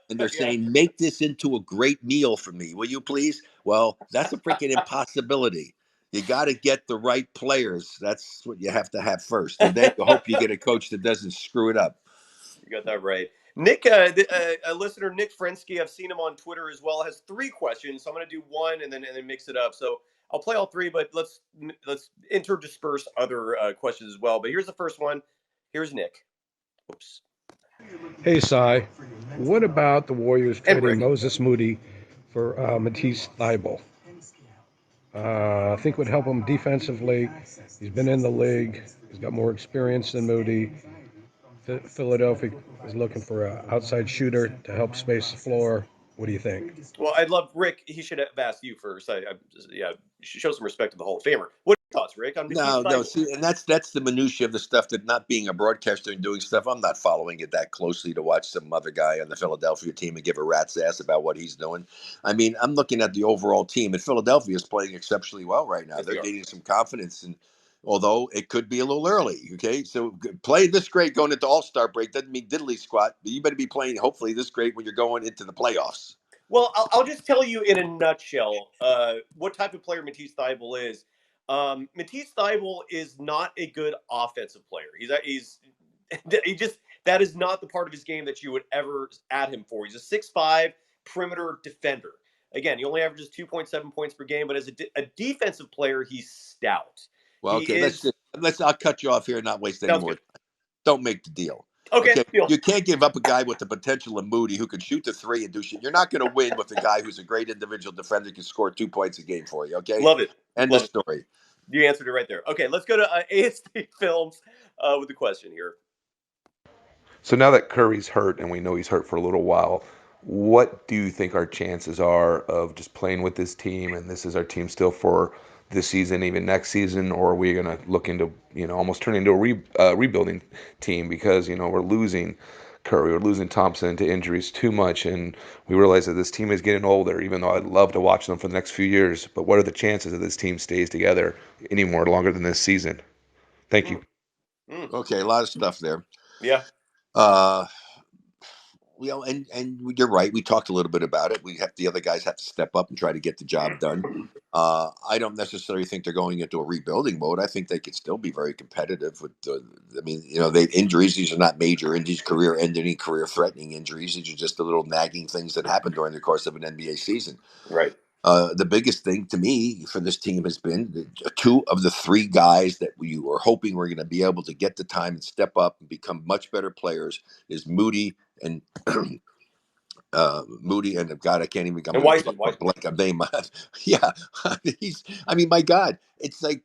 And they're saying, make this into a great meal for me, will you please? Well, that's a freaking impossibility. You got to get the right players. That's what you have to have first. And then you hope you get a coach that doesn't screw it up. You got that right. Nick, a listener, Nick Frensky, I've seen him on Twitter as well, has 3 questions. So I'm going to do one and then mix it up. So I'll play all 3, but let's interdisperse other questions as well. But here's the first one. Here's Nick. Oops. Hey, Cy. What about the Warriors And trading Rick. Moses Moody for Matisse Thybulle? I think would help him defensively. He's been in the league. He's got more experience than Moody. Philadelphia is looking for an outside shooter to help space the floor. What do you think? Well, I'd love Rick. He should have asked you first. You should show some respect to the Hall of Famer. What are your thoughts, Rick? On No. See, and that's the minutia of the stuff that, not being a broadcaster and doing stuff, I'm not following it that closely to watch some other guy on the Philadelphia team and give a rat's ass about what he's doing. I mean, I'm looking at the overall team, and Philadelphia is playing exceptionally well right now. Yes, They're they are. gaining some confidence, and although it could be a little early, okay? So play this great going into All-Star break doesn't mean diddly squat, but you better be playing hopefully this great when you're going into the playoffs. Well, I'll just tell you in a nutshell what type of player Matisse Thybulle is. Matisse Thybulle is not a good offensive player. He just that is not the part of his game that you would ever add him for. He's a 6'5" perimeter defender. Again, he only averages 2.7 points per game, but as a defensive player, he's stout. Well, okay, I'll cut you off here and not waste any more time. Don't make the deal. Okay. You can't give up a guy with the potential of Moody who can shoot the 3 and do shit. You're not going to win with a guy who's a great individual defender who can score 2 points a game for you. Okay, Love it. End of story. You answered it right there. Okay, let's go to ASD Films with the question here. So now that Curry's hurt, and we know he's hurt for a little while, what do you think our chances are of just playing with this team, and this is our team still for this season, even next season, or are we going to look into, almost turn into a rebuilding team because, we're losing Curry, we're losing Thompson to injuries too much, and we realize that this team is getting older, even though I'd love to watch them for the next few years, but what are the chances that this team stays together any more longer than this season? Thank you. Okay, a lot of stuff there. Yeah. And you're right. We talked a little bit about it. The other guys have to step up and try to get the job done. I don't necessarily think they're going into a rebuilding mode. I think they could still be very competitive with. They injuries. These are not major injuries, career-ending, career-threatening injuries. These are just the little nagging things that happen during the course of an NBA season. Right. The biggest thing to me for this team has been 2 of the 3 guys that we were hoping were going to be able to get the time and step up and become much better players is Moody and Moody and God, I can't even. I'm Wiseman. Blank a name. Yeah, my God, it's like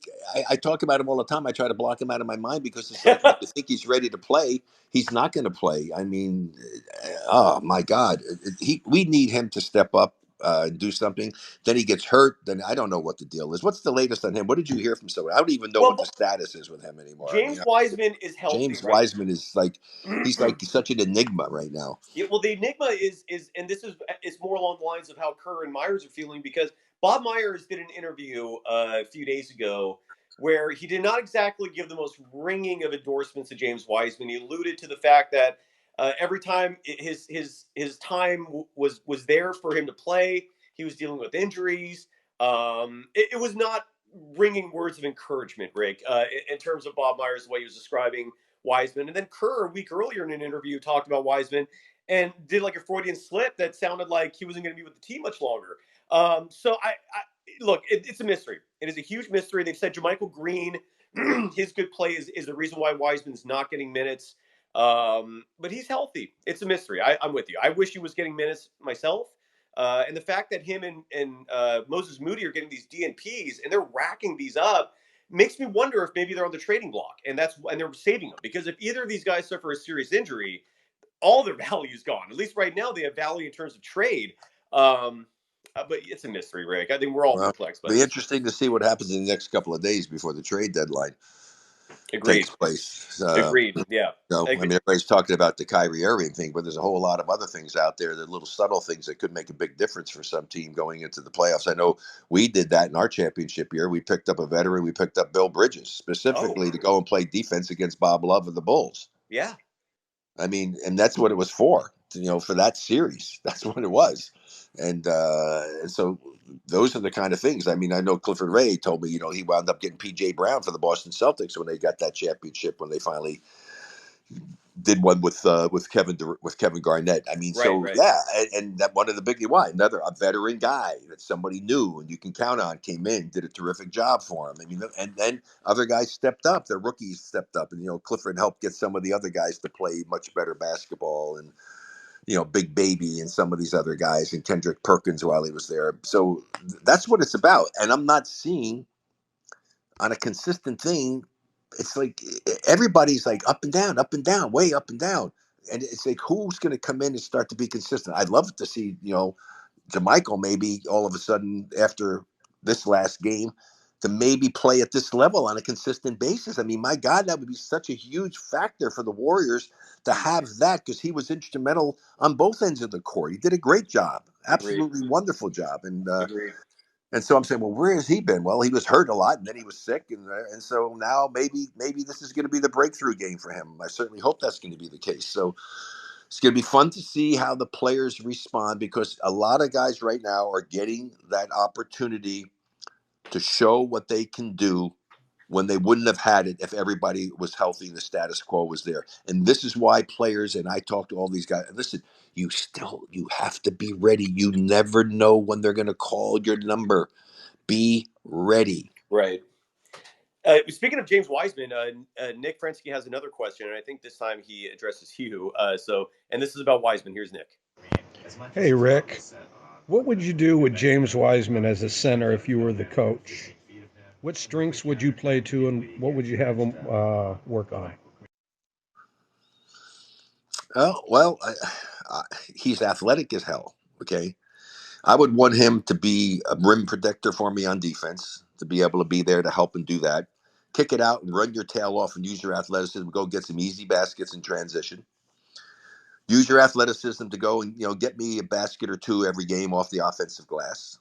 I talk about him all the time. I try to block him out of my mind because it's like when you think he's ready to play, he's not going to play. I mean, oh my God, we need him to step up. And do something, then he gets hurt. Then I don't know what the deal is. What's the latest on him? What did you hear from someone? I don't even know what the status is with him anymore. James Wiseman is healthy. James Wiseman is he's such an enigma right now. Yeah, well, the enigma is, and this is more along the lines of how Kerr and Myers are feeling, because Bob Myers did an interview a few days ago where he did not exactly give the most ringing of endorsements to James Wiseman. He alluded to the fact that every time his time was there for him to play, he was dealing with injuries. It was not ringing words of encouragement, Rick, in terms of Bob Myers, the way he was describing Wiseman. And then Kerr, a week earlier in an interview, talked about Wiseman and did like a Freudian slip that sounded like he wasn't going to be with the team much longer. So I look, it's a mystery. It is a huge mystery. They've said JaMychal Green, his good play is the reason why Wiseman's not getting minutes. But he's healthy. It's a mystery. I'm with you. I wish he was getting minutes myself. And the fact that him and Moses Moody are getting these DNPs and they're racking these up makes me wonder if maybe they're on the trading block and they're saving them, because if either of these guys suffer a serious injury, all their value is gone. At least right now they have value in terms of trade. But it's a mystery, Rick. I think we're all perplexed. It'll be interesting to see what happens in the next couple of days before the trade deadline. Agreed. takes place. Agreed. Yeah. I mean, everybody's talking about the Kyrie Irving thing, but there's a whole lot of other things out there, the little subtle things that could make a big difference for some team going into the playoffs. I know we did that in our championship year. We picked up a veteran. We picked up Bill Bridges specifically to go and play defense against Bob Love and the Bulls. Yeah. I mean, and that's what it was for, for that series. That's what it was. And so those are the kind of things. I mean, I know Clifford Ray told me, he wound up getting P.J. Brown for the Boston Celtics when they got that championship, when they finally did one with Kevin Garnett. I mean, Right. so Right. yeah, and that one of the big why a veteran guy that somebody knew and you can count on came in, did a terrific job for him. I mean, and then other guys stepped up. The rookies stepped up, and Clifford helped get some of the other guys to play much better basketball, and Big Baby and some of these other guys, and Kendrick Perkins while he was there. So that's what it's about. And I'm not seeing on a consistent thing. It's like everybody's like up and down, way up and down. And it's like, who's going to come in and start to be consistent? I'd love to see, JaMychal maybe all of a sudden after this last game to maybe play at this level on a consistent basis. I mean, my God, that would be such a huge factor for the Warriors to have that, because he was instrumental on both ends of the court. He did a great job, Agreed. absolutely wonderful job. Agreed. And so I'm saying, well, where has he been? Well, he was hurt a lot, and then he was sick, and so now maybe this is going to be the breakthrough game for him. I certainly hope that's going to be the case. So it's going to be fun to see how the players respond, because a lot of guys right now are getting that opportunity to show what they can do when they wouldn't have had it if everybody was healthy and the status quo was there. And this is why players, and I talk to all these guys, listen, you have to be ready. You never know when they're going to call your number. Be ready. Right. Speaking of James Wiseman, Nick Frensky has another question, and I think this time he addresses you. And this is about Wiseman. Here's Nick. Hey, Rick. What would you do with James Wiseman as a center if you were the coach? What strengths would you play to, and what would you have him work on? Oh, well, he's athletic as hell. Okay. I would want him to be a rim protector for me on defense, to be able to be there to help and do that. Kick it out and run your tail off and use your athleticism. Go get some easy baskets in transition. Use your athleticism to go and get me a basket or two every game off the offensive glass,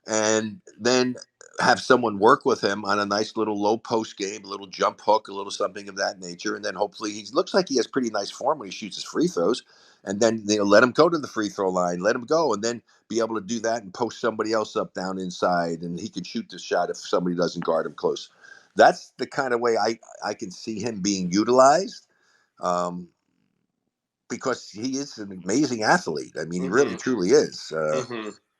and then have someone work with him on a nice little low post game, a little jump hook, a little something of that nature, and then hopefully he looks like he has pretty nice form when he shoots his free throws, and then let him go to the free throw line, let him go, and then be able to do that and post somebody else up down inside, and he can shoot the shot if somebody doesn't guard him close. That's the kind of way I can see him being utilized. Because he is an amazing athlete. I mean, he really truly is.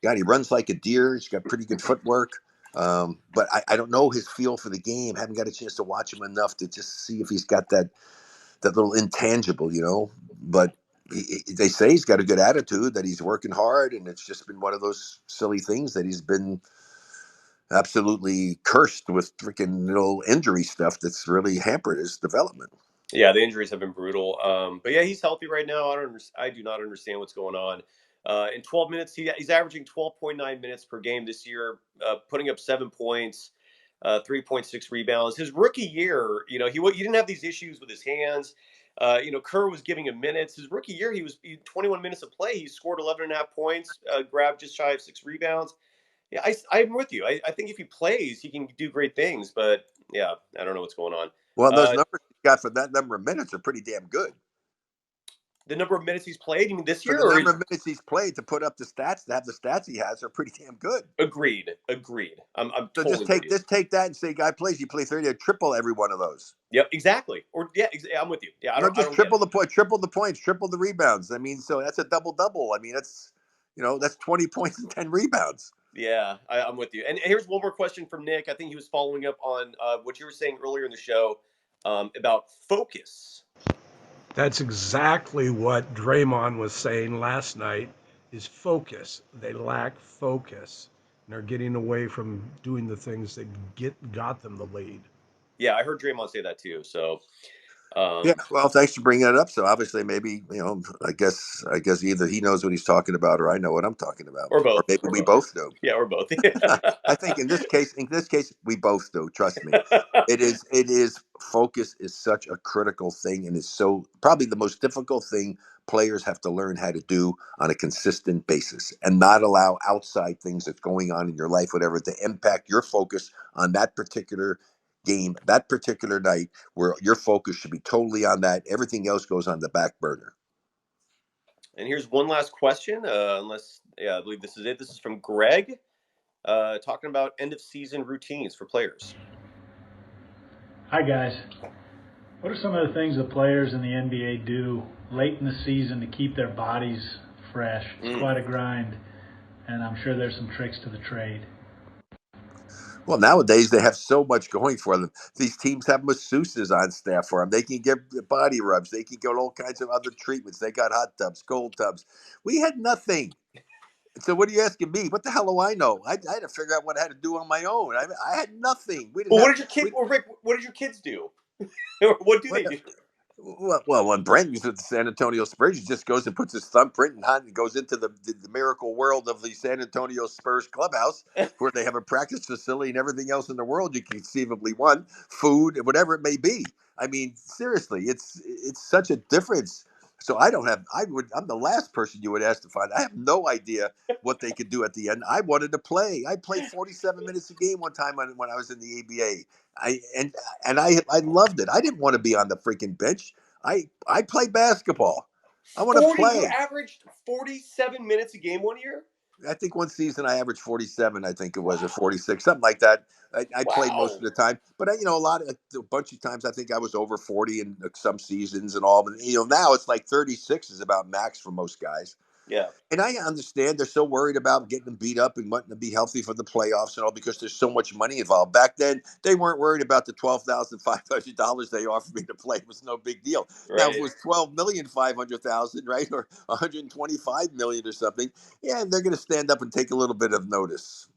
God, he runs like a deer. He's got pretty good footwork. But I don't know his feel for the game. Haven't got a chance to watch him enough to just see if he's got that little intangible, But they say he's got a good attitude, that he's working hard, and it's just been one of those silly things that he's been absolutely cursed with freaking little injury stuff that's really hampered his development. Yeah, the injuries have been brutal. But yeah, he's healthy right now. I do not understand what's going on. In 12 minutes, he's averaging 12.9 minutes per game this year, putting up 7 points, 3.6 rebounds. His rookie year, he didn't have these issues with his hands. Kerr was giving him minutes. His rookie year, he 21 minutes of play. He scored 11.5 points, grabbed just shy of 6 rebounds. Yeah, I'm with you. I think if he plays, he can do great things. But yeah, I don't know what's going on. Well, those numbers he got for that number of minutes are pretty damn good. The number of minutes he's played, you mean this year? For the number of minutes he's played to put up the stats, to have the stats he has, are pretty damn good. Agreed. I'm so totally just take that and say, guy plays, you play 30, triple every one of those. Yep, exactly. Or I'm with you. Yeah, I don't triple the point, triple the points, triple the rebounds. I mean, so that's a double. I mean, that's 20 points and 10 rebounds. Yeah, I'm with you. And here's one more question from Nick. I think he was following up on what you were saying earlier in the show about focus. That's exactly what Draymond was saying last night, is focus. They lack focus. And they're getting away from doing the things that got them the lead. Yeah, I heard Draymond say that too. So Yeah, Um, well, thanks for bringing it up. So obviously, maybe I guess either he knows what he's talking about, or I know what I'm talking about, or or both, maybe or we both. both do. Yeah, or both. I think in this case, we both do. Trust me. It is focus is such a critical thing, and is so probably the most difficult thing players have to learn how to do on a consistent basis, and not allow outside things that's going on in your life, whatever, to impact your focus on that particular game, that particular night, where your focus should be totally on that. Everything else goes on the back burner. And here's one last question. I believe this is it. This is from Greg, talking about end of season routines for players. Hi, guys. What are some of the things the players in the NBA do late in the season to keep their bodies fresh? It's quite a grind, and I'm sure there's some tricks to the trade. Well, nowadays they have so much going for them. These teams have masseuses on staff for them. They can get body rubs. They can get all kinds of other treatments. They got hot tubs, cold tubs. We had nothing. So what are you asking me? What the hell do I know? I had to figure out what I had to do on my own. I had nothing. We didn't Well, have. what did your kid? We, Or Rick, what did your kids do? What do what, they do? well, when Brent was with the San Antonio Spurs, he just goes and puts his thumbprint and goes into the miracle world of the San Antonio Spurs clubhouse, where they have a practice facility and everything else in the world you can conceivably want, food, whatever it may be. I mean, seriously, it's such a difference. So I don't have. I'm the last person you would ask to find. I have no idea what they could do at the end. I wanted to play. I played 47 minutes a game one time when I was in the ABA. I and I loved it. I didn't want to be on the freaking bench. I play basketball. I want to 40. You play. averaged 47 minutes a game one year. I think one season I averaged 47. I think it was, or 46, something like that. I played most of Wow. the time, but a bunch of times I think I was over 40 in some seasons and all. But now it's like 36 is about max for most guys. Yeah. And I understand they're so worried about getting them beat up and wanting to be healthy for the playoffs and all, because there's so much money involved. Back then, they weren't worried about the $12,500 they offered me to play. It was no big deal. Now, if it Right. was $12,500,000, right, or 125 million or something, yeah, they're going to stand up and take a little bit of notice.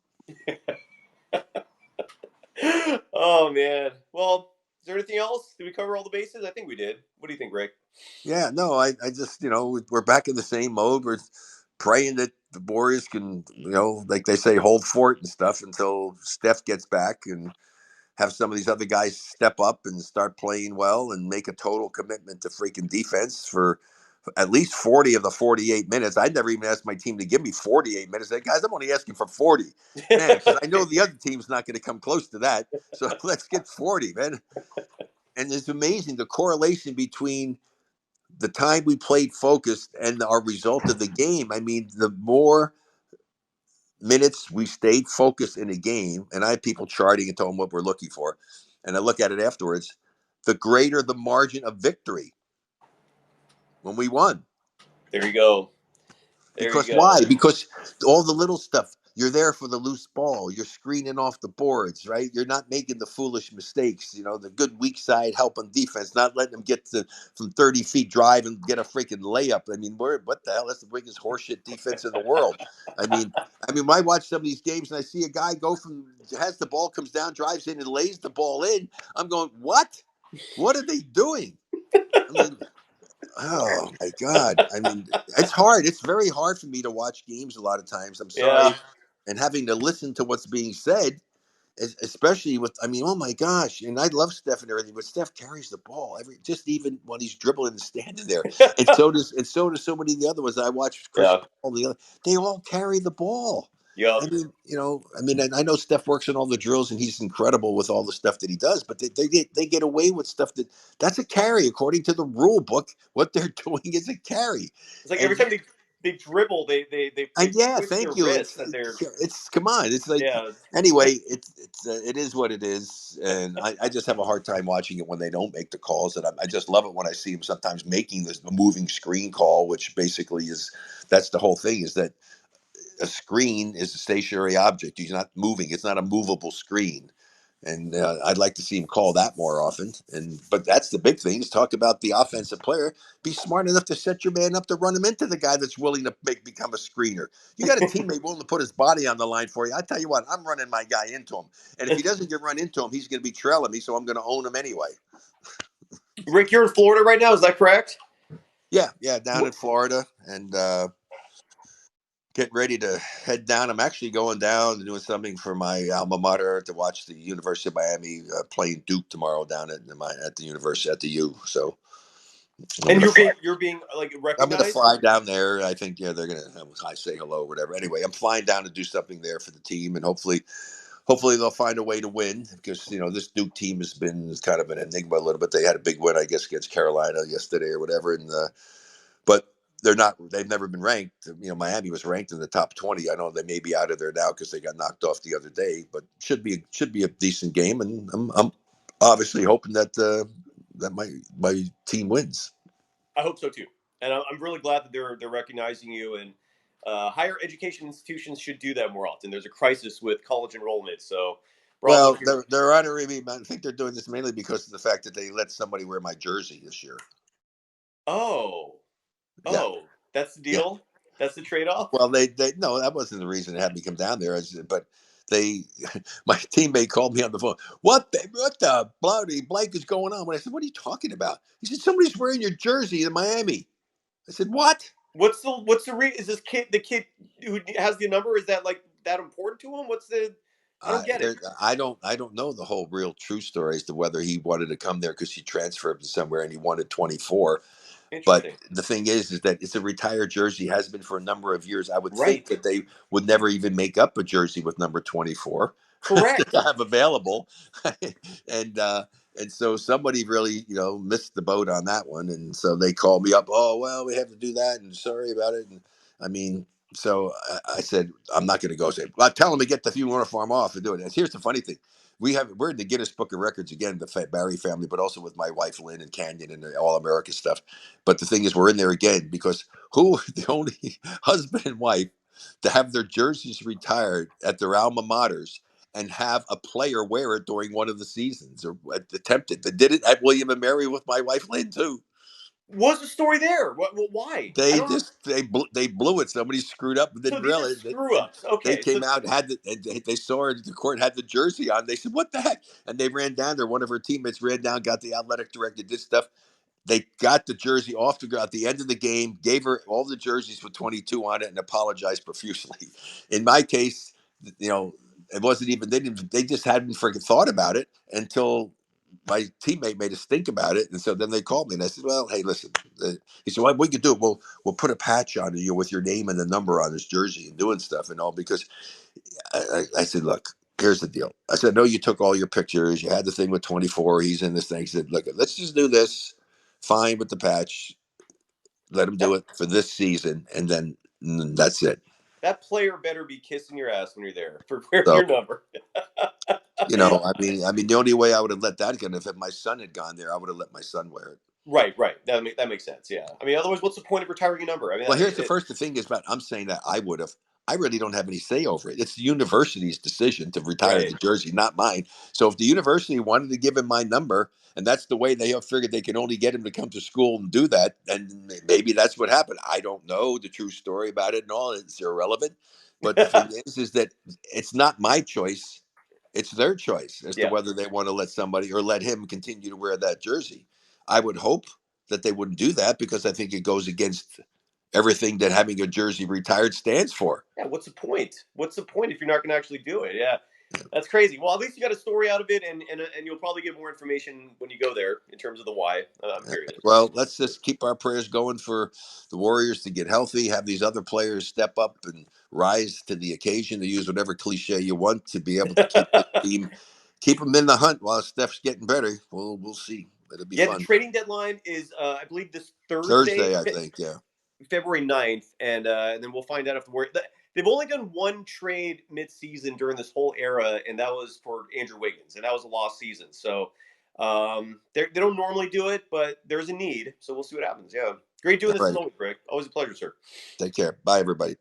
Oh man. Well, is there anything else? Did we cover all the bases? I think we did. What do you think, Rick? Yeah, no, I just, we're back in the same mode. We're praying that the Warriors can, like they say, hold fort and stuff until Steph gets back, and have some of these other guys step up and start playing well and make a total commitment to freaking defense for at least 40 of the 48 minutes. I'd never even asked my team to give me 48 minutes. I said, guys, I'm only asking for 40, man, because I know the other team's not going to come close to that. So let's get 40, man. And it's amazing the correlation between the time we played focused and our result of the game. I mean, the more minutes we stayed focused in a game, and I have people charting and telling them what we're looking for, and I look at it afterwards, the greater the margin of victory when we won. There you go. There you Because go. why? Because all the little stuff. You're there for the loose ball. You're screening off the boards, right? You're not making the foolish mistakes. The good weak side help on defense, not letting them get to from 30 feet drive and get a freaking layup. I mean, what the hell? That's the biggest horseshit defense in the world. I mean, when I watch some of these games and I see a guy has the ball, comes down, drives in, and lays the ball in. I'm going, what? What are they doing? I mean, oh my God. I mean, it's hard. It's very hard for me to watch games a lot of times. I'm Yeah. sorry. And having to listen to what's being said, especially oh my gosh. And I love Steph and everything, but Steph carries the ball just even when he's dribbling and standing there. And so does so many of the other ones. I watch Chris Yeah. Paul, they all carry the ball. Yep. I know Steph works on all the drills and he's incredible with all the stuff that he does, but they get away with stuff that's a carry according to the rule book. What they're doing is a carry, It's like every and time they dribble, they yeah, twist their thank you. wrist that they're It's come on. It's like yeah. anyway. It is what it is, and I just have a hard time watching it when they don't make the calls, and I just love it when I see them sometimes making this moving screen call, which basically that's the whole thing, is that a screen is a stationary object. He's not moving. It's not a movable screen. And I'd like to see him call that more often. But that's the big thing, is talk about the offensive player. Be smart enough to set your man up to run him into the guy that's willing to become a screener. You got a teammate willing to put his body on the line for you. I tell you what, I'm running my guy into him. And if he doesn't get run into him, he's going to be trailing me, so I'm going to own him anyway. Rick, you're in Florida right now. Is that correct? Yeah, down in Florida, and getting ready to head down. I'm actually going down and doing something for my alma mater to watch the University of Miami playing Duke tomorrow down at the university at the U. So And you're being like I'm going to recognized. fly down there. I think they're going to I say hello, whatever. Anyway, I'm flying down to do something there for the team, and hopefully they'll find a way to win because this Duke team has been kind of an enigma a little bit. They had a big win, I guess, against Carolina yesterday or whatever, and but they're not. They've never been ranked. Miami was ranked in the top 20. I know they may be out of there now because they got knocked off the other day, but should be a decent game, and I'm obviously hoping that that my team wins. I hope so too, and I'm really glad that they're recognizing you. And higher education institutions should do that more often. There's a crisis with college enrollment, so bravo. Well, they're honoring me. I think they're doing this mainly because of the fact that they let somebody wear my jersey this year. Oh, Yeah. that's the deal. Yeah. That's the trade-off. Well, they no, that wasn't the reason they had me come down there. But my teammate called me on the phone. What the bloody blank is going on? When I said, "What are you talking about?" He said, "Somebody's wearing your jersey in Miami." I said, "What?" What's the is this kid the kid who has the number? Is that like that important to him? What's the? I don't get it. I don't know the whole real true story as to whether he wanted to come there because he transferred to somewhere and he wanted 24. But the thing is that it's a retired jersey, has been for a number of years. I would think that they would never even make up a jersey with number 24 correct to have available. and so somebody really, missed the boat on that one. And so they called me up. Oh, well, we have to do that. And sorry about it. And I mean, so I said, I'm not going to go. Say, well, tell them to get the uniform off and do it. And here's the funny thing. We're in the Guinness Book of Records again, the Barry family, but also with my wife Lynn and Canyon and the All America stuff. But the thing is, we're in there again because the only husband and wife to have their jerseys retired at their alma maters and have a player wear it during one of the seasons or attempted. They did it at William and Mary with my wife Lynn too. What's the story there? Why? They blew it. Somebody screwed up and didn't realize. Screw ups. Okay. They came out and they saw her at the court, had the jersey on. They said, "What the heck?" And they ran down there. One of her teammates ran down, got the athletic director, did stuff. They got the jersey off the ground at the end of the game, gave her all the jerseys with 22 on it, and apologized profusely. In my case, it wasn't even they just hadn't freaking thought about it until my teammate made us think about it. And so then they called me and I said, well, hey, listen, he said, well, we could do it. We'll put a patch on you with your name and the number on this jersey and doing stuff and all, because I said, look, here's the deal. I said, no, you took all your pictures. You had the thing with 24. He's in this thing. He said, look, let's just do this. Fine with the patch. Let him do it for this season. And then that's it. That player better be kissing your ass when you're there for wearing your number. I mean, the only way I would have let that go, if my son had gone there, I would have let my son wear it. Right. That makes sense. Yeah. I mean, otherwise, what's the point of retiring a number? I mean, well, here's the thing is about I'm saying that I would have. I really don't have any say over it. It's the university's decision to retire the jersey, not mine. So if the university wanted to give him my number, and that's the way they have figured they can only get him to come to school and do that, then maybe that's what happened. I don't know the true story about it and all. It's irrelevant. But the thing is that it's not my choice. It's their choice as to whether they want to let somebody or let him continue to wear that jersey. I would hope that they wouldn't do that because I think it goes against everything that having a jersey retired stands for. Yeah, what's the point? What's the point if you're not going to actually do it? Yeah, that's crazy. Well, at least you got a story out of it, and you'll probably get more information when you go there in terms of the why. I'm curious. Well, let's just keep our prayers going for the Warriors to get healthy, have these other players step up and rise to the occasion, to use whatever cliche you want, to be able to keep the team, keep them in the hunt while Steph's getting better. We'll see. It'll be fun. The trading deadline is, I believe, this Thursday, I think, yeah. February 9th, and then we'll find out if the Warriors... They've only done one trade mid-season during this whole era, and that was for Andrew Wiggins, and that was a lost season. So they don't normally do it, but there's a need, so we'll see what happens. Yeah. Great doing this as always, Greg. Always a pleasure, sir. Take care. Bye, everybody.